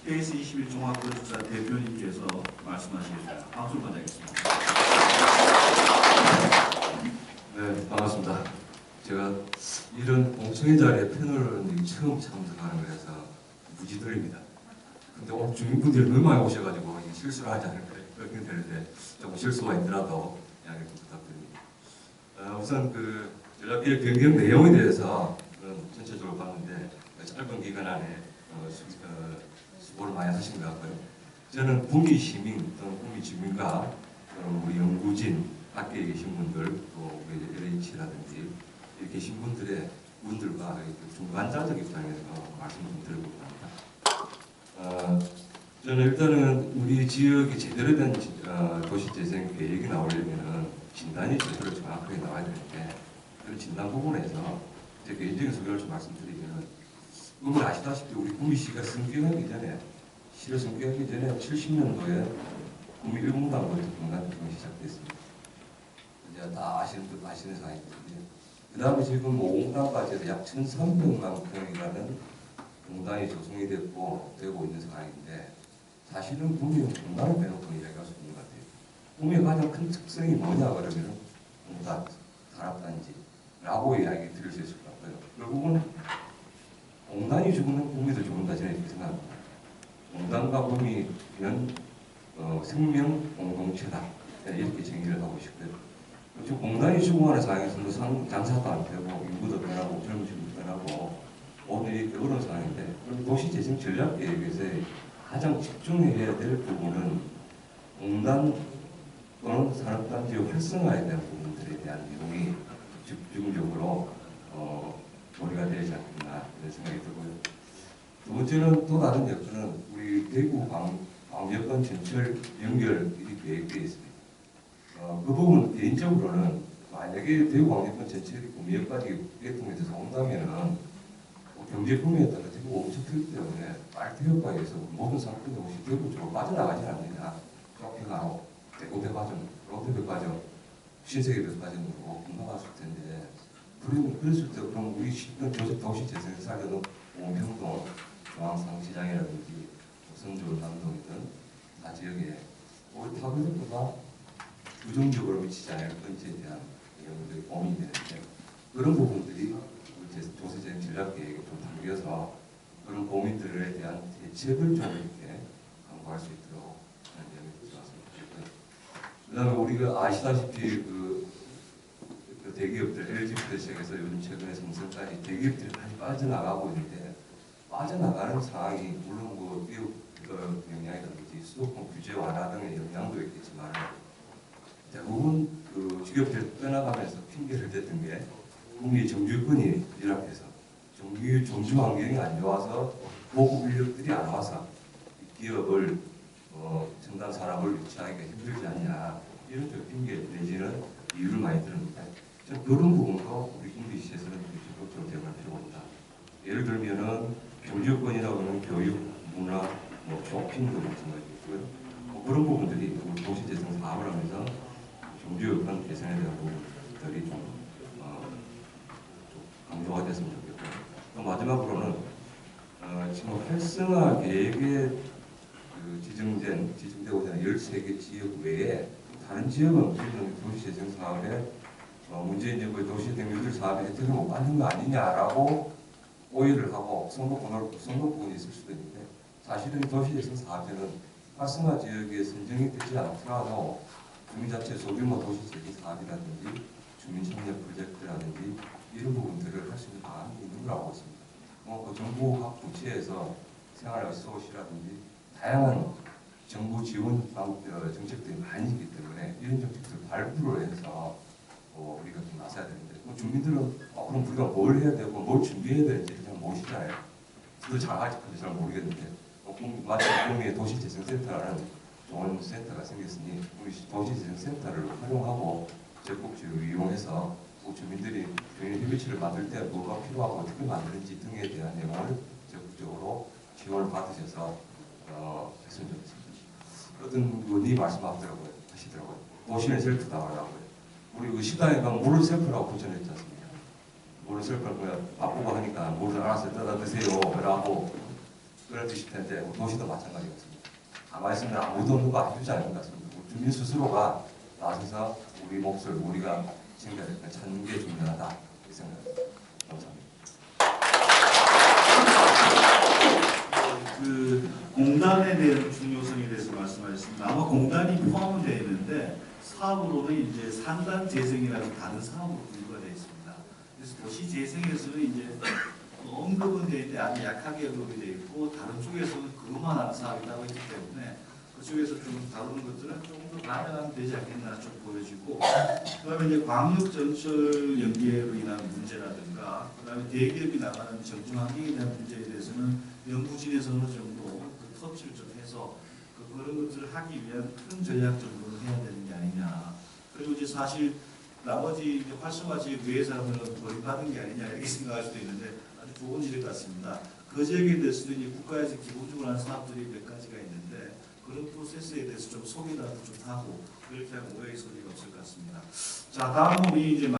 스페이스 21 종합건축사 대표님께서 말씀하시겠습니다. 박수 부탁드리겠습니다. 네, 반갑습니다. 제가 이런 공청회 자리에 패널은 처음 참석하는 거라서 무지 떨립니다. 근데 오늘 주민분들이 너무 많이 오셔가지고 실수를 하지 않을까 걱정되는데 조금 실수가 있더라도 양해 좀 부탁드립니다. 우선 그 전략기획 변경 내용에 대해서 전체적으로 봤는데 짧은 기간 안에 수고를 많이 하신 것 같고요. 저는 구미 시민 또는 구미 주민과 우리 연구진 밖에 계신 분들 또 우리 LH라든지 여기 계신 분들과 중간자적 입장에서 말씀 좀 드려볼까 합니다. 저는 일단은 우리 지역이 제대로 된 도시재생 계획이 나오려면 진단이 제대로 정확하게 나와야 되는데 그런 진단 부분에서 제 개인적인 소견을 좀 말씀드리면 오늘 아시다시피 우리 구미시가 승계하기 전에 시를 승계하기 전에 70년도에 구미 1공단부터 공단 조성이 시작됐습니다. 이제 다 아시는 상황이거든요. 그 다음에 지금 5공단까지 해서 약 1,300만 평이라는 공단이 조성이 되고 있는 상황인데 사실은 구미는 공단을 빼놓고 이야기할 수 있는 것 같아요. 구미의 가장 큰 특성이 뭐냐 그러면 공단, 산업단지라고 이야기 드릴 수 있을 것 같고요. 결국은 공단이 죽으면 구미도 죽는다 저는 이렇게 생각합니다. 공단과 구미는 생명 공동체다 이렇게 정의를 하고 싶고요. 지금 공단이 죽어가는 상황에서는 장사도 안 되고 인구도 변하고 젊은 층도 변하고 오늘 이렇게 어려운 상황인데 도시재생 전략계획에서 가장 집중해야 될 부분은 공단 또는 산업단지의 활성화에 대한 부분들에 대한 내용이 집중적으로 논의가 되지 않겠나 이런 생각이 들고요. 두 번째는 또 다른 여건은 우리 대구 광역권 전철 연결이 계획되어 있습니다. 그 부분 개인적으로는 만약에 대구 광역권 전철이 구미역까지 개통해서 온다면은 경제 분야에 따라 대구가 엄청 크기 때문에 빨대 효과에서 모든 상권이 혹시 대구 쪽으로 빠져나가지 않느냐 쇼핑하고 대구백화점, 롯데백화점, 신세계백화점으로 금방 갔을 텐데 그랬을 때 그럼 우리 도시재생에 살려는 공평동, 중앙상시장이라든지 성주남동이든 다 지역에 우리 타겟도가 부정적으로 미치지 않을 건지에 대한 내용들이 고민이 되는데 그런 부분들이 도시재생 전략계획에 좀 담겨서 그런 고민들에 대한 대책을 좀 이렇게 강구할 수 있도록 하는 점이 좋았습니다. 그 다음에 우리가 아시다시피 그 대기업들, LG부터 시작해서 요즘 최근에 삼성까지 대기업들이 많이 빠져나가고 있는데 빠져나가는 상황이 물론 뭐 기업 영향이라든지 수도권 규제 완화 등의 영향도 있겠지만 대부분 그 기업들이 떠나가면서 핑계를 댔던 게 국내 정규권이 열악해서 정규 환경이 안 좋아서 고급 인력들이 안 와서 기업을 첨단 산업을 유치하기가 힘들지 않냐 이런 핑계 내지는 이유를 많이 들었는데 저는 그런 부분도 우리 구미시에서는 적극적으로 대응할 필요가 있다. 예를 들면은 정규권이라고 하는 교육, 문화, 쇼핑 등 마찬가지고요. 그런 부분들이 도시재생 사업을 하면서 정규권 개선에 대한 부분들이 좀 강조가 됐으면 좋겠고 또 마지막으로는 지금 활성화 계획에 지정되고자 하는 13개 지역 외에 다른 지역은 도시재생 사업에 문재인 정부의 도시재생 유들 사업에 혜택을 못 받는 거 아니냐라고 오해를 하고 선거권이 있을 수도 있는데 사실은 도시재생 사업에는 활성화 지역에 선정이 되지 않더라도 주민 자체 소규모 도시재생 사업이라든지 주민 참여 프로젝트라든지 이런 부분들을 할 수 있는 방안이 있는 거라고 있습니다. 그 정부 각 부처에서 생활의소시라든지 다양한 정부 지원 정책들이 많이 있기 때문에 이런 정책들을 발굴을 해서 우리가 좀 나서야 되는데 주민들은 그럼 우리가 뭘 해야 되고 뭘 준비해야 되는지 그냥 모르시잖아요. 저도 잘 모르겠는데 마침 구미에 도시재생센터라는 좋은 센터가 생겼으니 우리 도시재생센터를 활용하고 적극적으로 이용해서 주민들이 협의체를 만들 때 뭐가 필요하고 어떻게 만드는지 등에 대한 내용을 적극적으로 지원을 받으셔서 했으면 좋겠습니다. 어떤 분이 말씀하시더라고요. 도시는 셀프다 하라고요. 우리 의식당에 가면 모를 셀프라고 표현했지 않습니까? 모를 셀프라고 바쁘고 하니까 모를 알아서 떠다 드세요 라고 그러실 텐데 도시도 마찬가지였습니다. 가만히 있으면 아무도 누가 해주지 않는 것 같습니다. 주민 스스로가 나서서 우리 몫을 우리가 챙겨야 될 걸 찾는 게 중요하다 이 생각입니다. 감사합니다. 그 공단에 대한 중요성에 대해서 말씀하셨습니다. 아마 공단이 포함은 되어 있는데 사업으로는 이제 산단 재생이라는 다른 사업으로 분류가 되어 있습니다. 그래서 도시 재생에서는 이제 언급은 되어 있는데 아주 약하게 언급이 되어 있고 다른 쪽에서는 그것만 하는 사업이라고 했기 때문에 그쪽에서 좀 다루는 것들은 조금 더 나아가면 되지 않겠나 좀 보여지고 그다음에 이제 광역 전철 연계로 인한 문제라든가 그다음에 대기업이 나가는 정중 환경에 대한 문제에 대해서는 연구진에서 어느 정도 그 터치를 좀 해서 그런 것들을 하기 위한 큰 전략 정도는 해야 되는 게 아니냐. 그리고 이제 사실 나머지 이제 활성화 지역 외의 사람들은 버림받은 게 아니냐 이렇게 생각할 수도 있는데 아주 좋은 지역 같습니다. 그 지역에 대해서도 이제 국가에서 기본적으로 하는 사업들이 몇 가지가 있는데 그런 프로세스에 대해서 좀 소개라도 좀 하고 그렇게 하면 오해의 소리가 없을 것 같습니다. 자, 다음은 우리 이제